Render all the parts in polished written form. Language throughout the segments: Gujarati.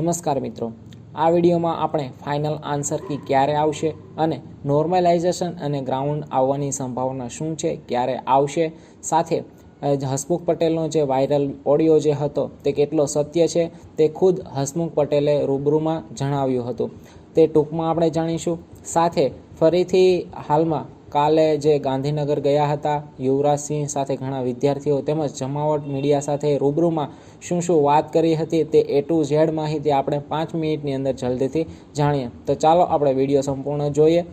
નમસ્કાર મિત્રો, આ વિડીયોમાં આપણે ફાઇનલ આન્સર કી ક્યારે આવશે અને નોર્મલાઇઝેશન અને ગ્રાઉન્ડ આવવાની સંભાવના શું છે, ક્યારે આવશે, સાથે હસમુખ પટેલનો જે વાયરલ ઓડિયો જે હતો તે કેટલો સત્ય છે તે ખુદ હસમુખ પટેલે રૂબરૂમાં જણાવ્યું હતું, તે ટૂંકમાં આપણે જાણીશું। સાથે ફરીથી હાલમાં કાલે જે ગાંધીનગર ગયા હતા યુવરાજસિંહ સાથે ઘણા વિદ્યાર્થીઓ તેમજ જમાવટ મીડિયા સાથે રૂબરૂમાં શું શું વાત કરી હતી તે A to Z માહિતી આપણે 5 મિનિટની અંદર જલ્દીથી જાણીએ। તો ચાલો આપણે વિડીયો સંપૂર્ણ જોઈએ।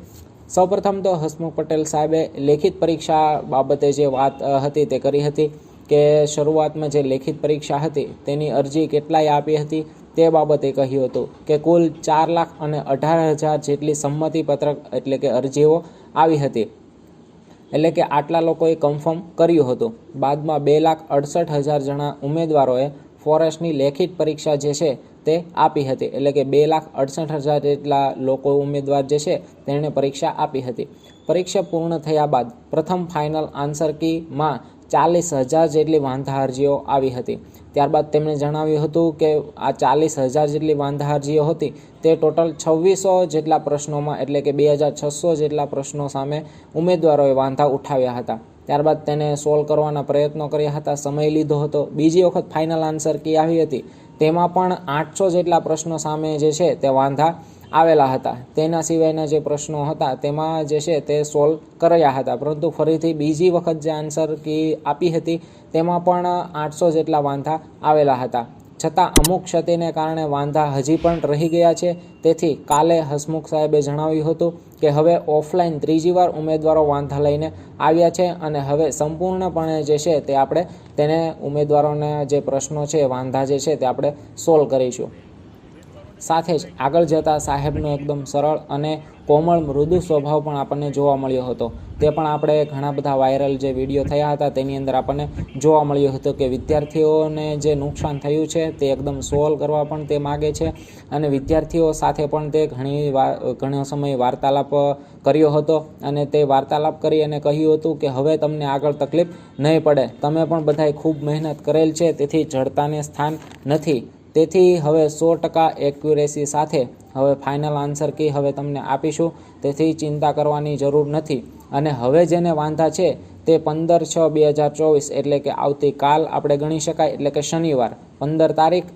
સૌપ્રથમ તો હસમુખ પટેલ સાહેબે લેખિત પરીક્ષા બાબતે જે વાત હતી તે કરી હતી કે શરૂઆતમાં જે લેખિત પરીક્ષા હતી તેની અરજી કેટલાય આપી હતી તે બાબતે કહ્યું હતું કે કુલ 4,18,000 જેટલી સંમતિ પત્રક એટલે કે અરજીઓ આવી હતી, એટલે કે આટલા લોકોએ કન્ફર્મ કર્યું હતું। બાદમાં 2,68,000 જણા ઉમેદવારોએ ફોરેસ્ટની લેખિત પરીક્ષા જે છે તે આપી હતી, એટલે કે 2,68,000 જેટલા લોકો ઉમેદવાર જે છે તેણે પરીક્ષા આપી હતી। પરીક્ષા પૂર્ણ થયા બાદ પ્રથમ ફાઇનલ આન્સર કીમાં 40,000 જેટલી વાંધા અરજીઓ આવી હતી। ત્યારબાદ તેમણે જણાવ્યું હતું કે આ 40,000 જેટલી વાંધા અરજીઓ હતી તે ટોટલ 2600 જેટલા પ્રશ્નોમાં એટલે કે 2,600 જેટલા પ્રશ્નો સામે ઉમેદવારોએ વાંધા ઉઠાવ્યા હતા। ત્યારબાદ તેને સોલ્વ કરવાના પ્રયત્નો કર્યા હતા, સમય લીધો હતો। બીજી વખત ફાઇનલ આન્સર કી આવી હતી તેમાં પણ 800 જેટલા પ્રશ્નો સામે જે છે તે વાંધા આવેલા હતા। તેના સિવાયના જે પ્રશ્નો હતા તેમાં જે છે તે સોલ્વ કર્યા હતા, પરંતુ ફરીથી બીજી વખત જે આન્સર કી આપી હતી તેમાં પણ 800 જેટલા વાંધા આવેલા હતા, છતાં અમુક ક્ષતિને કારણે વાંધા હજી પણ રહી ગયા છે। તેથી કાલે હસમુખ સાહેબે જણાવ્યું હતું કે હવે ઓફલાઈન ત્રીજી વાર ઉમેદવારો વાંધા લઈને આવ્યા છે અને હવે સંપૂર્ણપણે જે છે તે આપણે તેને ઉમેદવારોના જે પ્રશ્નો છે વાંધા જે છે તે આપણે સોલ્વ કરીશું। સાથે જ આગળ જતાં સાહેબનો એકદમ સરળ અને કોમળ મૃદુ સ્વભાવ પણ આપણને જોવા મળ્યો હતો, તે પણ આપણે ઘણા બધા વાયરલ જે વિડીયો થયા હતા તેની અંદર આપણને જોવા મળ્યું હતું કે વિદ્યાર્થીઓને જે નુકસાન થયું છે તે એકદમ સોલ્વ કરવા પણ તે માગે છે અને વિદ્યાર્થીઓ સાથે પણ તે ઘણો સમય વાર્તાલાપ કર્યો હતો અને તે વાર્તાલાપ કરી અને કહ્યું હતું કે હવે તમને આગળ તકલીફ નહીં પડે, તમે પણ બધાએ ખૂબ મહેનત કરેલ છે, તેથી જડતાને સ્થાન નથી, તેથી હવે 100% એક્યુરેસી સાથે હવે ફાઇનલ આન્સર કી હવે તમને આપીશું, તેથી ચિંતા કરવાની જરૂર નથી। અને હવે જેને વાંધા છે તે 15/6/2024 એટલે કે આવતીકાલ આપણે ગણી શકાય, એટલે કે શનિવાર 15 તારીખ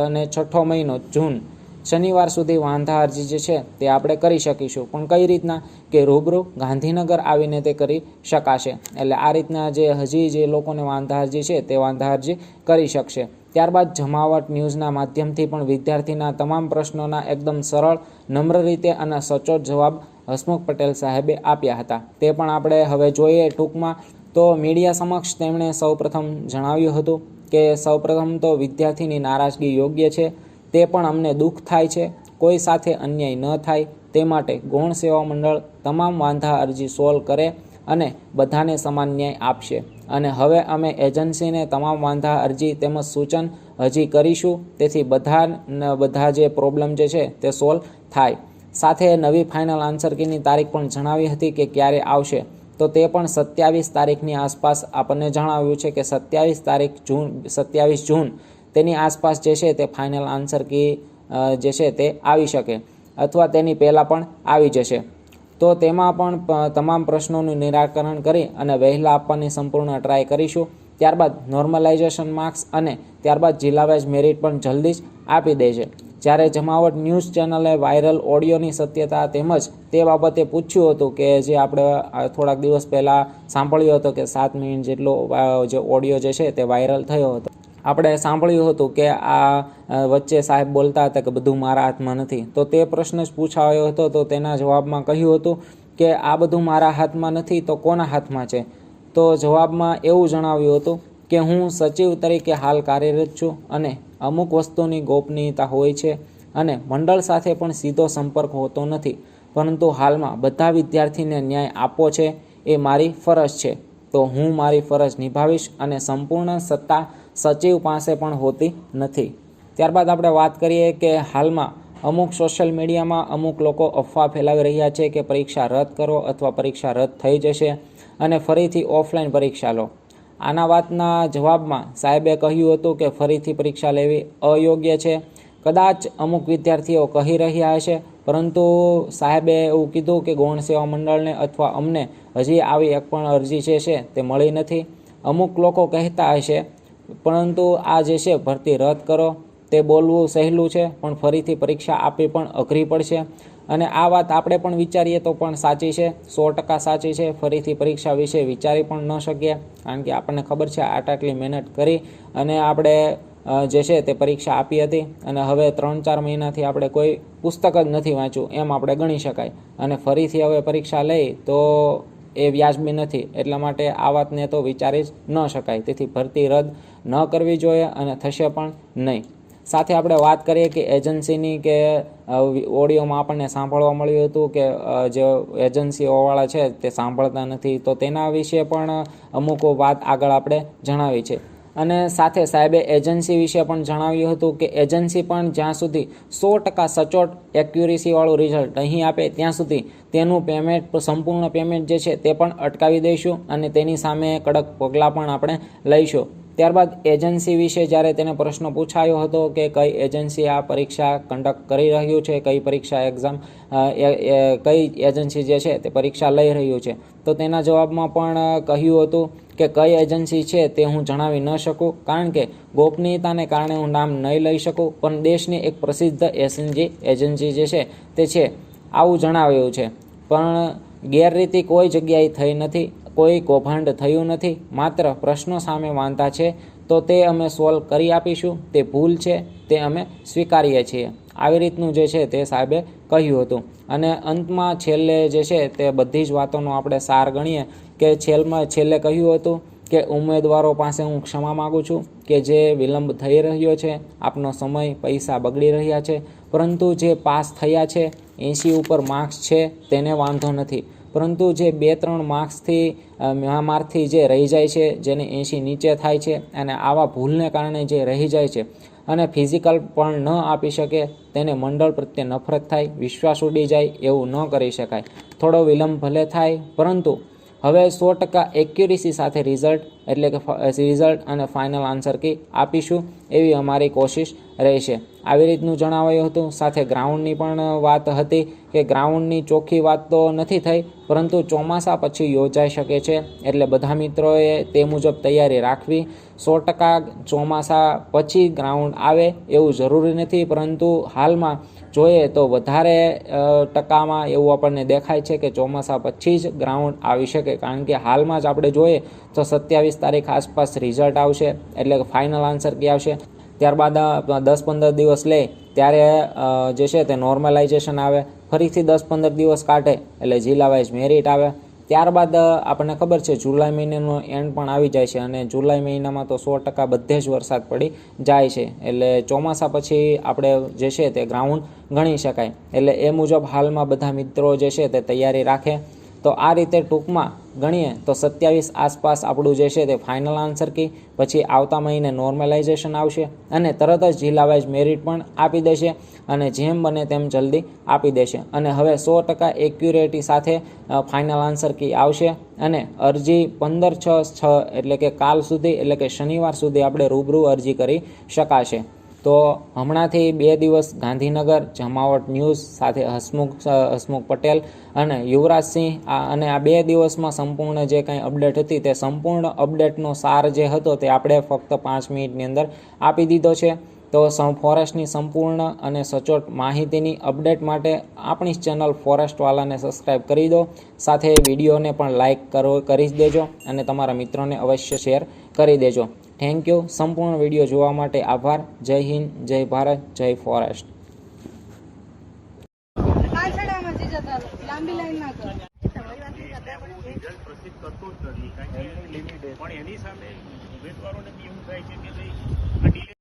અને 6ઠો મહિનો જૂન શનિવાર સુધી વાંધા અરજી જે છે તે આપણે કરી શકીશું। પણ કઈ રીતના કે રૂબરૂ ગાંધીનગર આવીને તે કરી શકાશે, એટલે આ રીતના જે હજી જે લોકોને વાંધા અરજી છે તે વાંધા અરજી કરી શકશે। ત્યારબાદ જમાવટ ન્યૂઝના માધ્યમથી પણ વિદ્યાર્થીના તમામ પ્રશ્નોના એકદમ સરળ નમ્ર રીતે અને સચોટ જવાબ હસમુખ પટેલ સાહેબે આપ્યા હતા, તે પણ આપણે હવે જોઈએ ટૂંકમાં। તો મીડિયા સમક્ષ તેમણે સૌપ્રથમ જણાવ્યું હતું કે સૌપ્રથમ તો વિદ્યાર્થીની નારાજગી યોગ્ય છે, તે પણ અમને દુઃખ થાય છે, કોઈ સાથે અન્યાય ન થાય તે માટે ગૌણ સેવા મંડળ તમામ વાંધા અરજી સોલ્વ કરે અને બધાને સમાન ન્યાય આપશે અને હવે અમે એજન્સીને તમામ વાંધા અરજી તેમજ સૂચન હજી કરીશું, તેથી બધા જે પ્રોબ્લેમ જે છે તે સોલ્વ થાય। સાથે નવી ફાઇનલ આન્સર કીની તારીખ પણ જણાવી હતી કે ક્યારે આવશે, તો તે પણ 27 તારીખની આસપાસ આપણને જણાવ્યું છે કે 27 જૂન તેની આસપાસ જે છે તે ફાઇનલ આન્સર કી જે છે તે આવી શકે અથવા તેની પહેલાં પણ આવી જશે। તો તેમાં પણ તમામ પ્રશ્નોનું નિરાકરણ કરી અને વહેલા આપવાની સંપૂર્ણ ટ્રાય કરીશું। ત્યારબાદ નોર્મલાઇઝેશન માર્ક્સ અને ત્યારબાદ જિલ્લા વાઇઝ મેરિટ પણ જલ્દી જ આપી દે છે। જ્યારે જમાવટ ન્યૂઝ ચેનલે વાયરલ ઓડિયોની સત્યતા તેમજ તે બાબતે પૂછ્યું હતું કે જે આપણે થોડાક દિવસ પહેલાં સાંભળ્યો હતો કે 7 મિનિટ જેટલો જે ઓડિયો જે છે તે વાયરલ થયો હતો, આપણે સાંભળ્યું હતું કે આ વચ્ચે સાહેબ બોલતા હતા કે બધું મારા હાથમાં નથી, તો તે પ્રશ્ન જ પૂછાયો હતો, તો તેના જવાબમાં કહ્યું હતું કે આ બધું મારા હાથમાં નથી તો કોના હાથમાં છે? તો જવાબમાં એવું જણાવ્યું હતું કે હું સચિવ તરીકે હાલ કાર્યરત છું અને અમુક વસ્તુની ગોપનીયતા હોય છે અને મંડળ સાથે પણ સીધો સંપર્ક હોતો નથી, પરંતુ હાલમાં બધા વિદ્યાર્થીને ન્યાય આપવો છે એ મારી ફરજ છે, તો હું મારી ફરજ નિભાવીશ અને સંપૂર્ણ સત્તા સચિવ પાસે પણ હોતી નથી। ત્યારબાદ આપણે વાત કરીએ કે હાલમાં અમુક સોશિયલ મીડિયામાં અમુક લોકો અફવા ફેલાવી રહ્યા છે કે પરીક્ષા રદ કરો અથવા પરીક્ષા રદ થઈ જશે અને ફરીથી ઓફલાઈન પરીક્ષા લો। આના વાતના જવાબમાં સાહેબે કહ્યું હતું કે ફરીથી પરીક્ષા લેવી અયોગ્ય છે, કદાચ અમુક વિદ્યાર્થીઓ કહી રહ્યા હશે, પરંતુ સાહેબે એવું કીધું કે ગૌણ સેવા મંડળને અથવા અમને હજી આવી એક પણ અરજી છે તે મળી નથી. અમુક લોકો કહેતા હશે, પરંતુ આ જે છે ભરતી રદ કરો તે બોલવું સહેલું છે, પણ ફરીથી પરીક્ષા આપવી પણ અઘરી પડશે. અને આ વાત આપણે પણ વિચારીએ તો પણ સાચી છે, 100% સાચી છે. ફરીથી પરીક્ષા વિશે વિચારી પણ ન શકીએ, કારણ કે આપણને ખબર છે આટલી મહેનત કરી અને આપણે જે છે તે પરીક્ષા આપી હતી, અને હવે 3-4 મહિનાથી આપણે કોઈ પુસ્તક જ નથી વાંચ્યું એમ આપણે ગણી શકાય. અને ફરીથી હવે પરીક્ષા લઈ તો એ વ્યાજબી નથી, એટલા માટે આ વાતને તો વિચારી જ ન શકાય. તેથી ભરતી રદ ન કરવી જોઈએ અને થશે પણ નહીં. સાથે આપણે વાત કરીએ કે એજન્સીની, કે ઓડિયોમાં આપણને સાંભળવા મળ્યું હતું કે જે એજન્સીઓવાળા છે તે સાંભળતા નથી, તો તેના વિશે પણ અમુક વાત આગળ આપણે જણાવી છે. અને સાથે સાહેબે એજન્સી વિશે પણ જણાવ્યું હતું કે એજન્સી પણ જ્યાં સુધી 100% સચોટ એક્યુરેસીવાળું રિઝલ્ટ નહીં આપે ત્યાં સુધી તેનું પેમેન્ટ, સંપૂર્ણ પેમેન્ટ જે છે તે પણ અટકાવી દઈશું અને તેની સામે કડક પગલાં પણ આપણે લઈશું. ત્યારબાદ એજન્સી વિશે જ્યારે તેને પ્રશ્ન પૂછાયો હતો કે કઈ એજન્સી આ પરીક્ષા કન્ડક્ટ કરી રહ્યું છે, કઈ પરીક્ષા એક્ઝામ કઈ એજન્સી જે છે તે પરીક્ષા લઈ રહ્યું છે, તો તેના જવાબમાં પણ કહ્યું હતું કે કઈ એજન્સી છે તે હું જણાવી ન શકું, કારણ કે ગોપનીયતાને કારણે હું નામ નહીં લઈ શકું. પણ દેશની એક પ્રસિદ્ધ એજન્સી જે છે તે છે, આવું જણાવ્યું છે. પણ ગેરરીતિ કોઈ જગ્યાએ થઈ નથી, કોઈ કૌભાંડ થયું નથી, માત્ર પ્રશ્નો સામે વાંધા છે, તો તે અમે સોલ્વ કરી આપીશું. તે ભૂલ છે તે અમે સ્વીકારીએ છીએ. આવી રીતનું જે છે તે સાહેબે કહ્યું હતું. અને અંતમાં છેલ્લે જે છે તે બધી જ વાતોનો આપણે સાર ગણીએ કે છેલ્લે કહ્યું હતું કે ઉમેદવારો પાસે હું ક્ષમા માગું છું કે જે વિલંબ થઈ રહ્યો છે, આપનો સમય, પૈસા બગડી રહ્યા છે, પરંતુ જે પાસ થયા છે, 80 ઉપર માર્ક્સ છે, તેને વાંધો નથી. પરંતુ જે 2-3 માર્ક્સથી જે રહી જાય છે, જેને 80 નીચે થાય છે, અને આવા ભૂલને કારણે જે રહી જાય છે અને ફિઝિકલ પણ ન આપી શકે, તેને મંડળ પ્રત્યે નફરત થાય, વિશ્વાસ ઉડી જાય, એવું ન કરી શકાય. થોડો વિલંબ ભલે થાય, પરંતુ હવે 100% એક્યુરેસી સાથે રિઝલ્ટ અને ફાઇનલ આન્સર કી આપીશું, એવી અમારી કોશિશ રહેશે. આવી રીતનું જણાવાયું હતું. સાથે ગ્રાઉન્ડની પણ વાત હતી કે ગ્રાઉન્ડની ચોખ્ખી વાત તો નથી થઈ, પરંતુ ચોમાસા પછી યોજાઈ શકે છે, એટલે બધા મિત્રોએ તે મુજબ તૈયારી રાખવી. 100% ચોમાસા પછી ગ્રાઉન્ડ આવે એવું જરૂરી નથી, પરંતુ હાલમાં જોઈએ તો વધારે ટકામાં એવું આપણને દેખાય છે કે ચોમાસા પછી જ ગ્રાઉન્ડ આવી શકે, કારણ કે હાલમાં જ આપણે જોઈએ તો 27 તારીખ આસપાસ રિઝલ્ટ આવશે, એટલે કે ફાઇનલ આન્સર કી આવશે. ત્યારબાદ 10-15 દિવસ લે ત્યારે જે છે તે નોર્મલાઇઝેશન આવે, ફરીથી 10-15 દિવસ કાઢે એટલે જિલ્લા વાઇઝ મેરિટ આવે. ત્યારબાદ આપણને ખબર છે જુલાઈ મહિનાનો એન્ડ પણ આવી જાય છે, અને જુલાઈ મહિનામાં તો 100% બધે જ વરસાદ પડી જાય છે, એટલે ચોમાસા પછી આપણે જે છે તે ગ્રાઉન્ડ ગણી શકાય. એટલે એ મુજબ હાલમાં બધા મિત્રો જે છે તે તૈયારી રાખે. તો આ રીતે ટૂંકમાં ગણીએ તો 27 આસપાસ આપણું જે છે તે ફાઇનલ આન્સર કી, પછી આવતા મહિને નોર્મલાઇઝેશન આવશે, અને તરત જ જિલ્લા વાઇઝ મેરિટ પણ આપી દેશે, અને જેમ બને તેમ જલ્દી આપી દેશે. અને હવે 100% એક્યુરેટી સાથે ફાઇનલ આન્સર કી આવશે, અને અરજી 15/6 એટલે કે કાલ સુધી, એટલે કે શનિવાર સુધી આપણે રૂબરૂ અરજી કરી શકાશે. તો હમણાંથી 2 દિવસ ગાંધીનગર જમાવટ ન્યૂઝ સાથે હસમુખ પટેલ અને યુવરાજસિંહ, અને આ 2 દિવસમાં સંપૂર્ણ જે કંઈ અપડેટ હતી તે સંપૂર્ણ અપડેટનો સાર જે હતો તે આપણે ફક્ત 5 મિનિટની અંદર આપી દીધો છે. તો ફોરેસ્ટની સંપૂર્ણ અને સચોટ માહિતીની અપડેટ માટે આપણી ચેનલ ફોરેસ્ટવાલાને સબસ્ક્રાઈબ કરી દો. સાથે વિડીયોને પણ લાઇક કરી દેજો, અને તમારા મિત્રોને અવશ્ય શેર કરી દેજો. Thank you. સંપૂર્ણ વિડીયો જોવા માટે આભાર. જય હિન્દ, જય ભારત, જય ફોરેસ્ટ. પણ એની સામે ઉમેદવારોને બી એવું થાય છે કે ભાઈ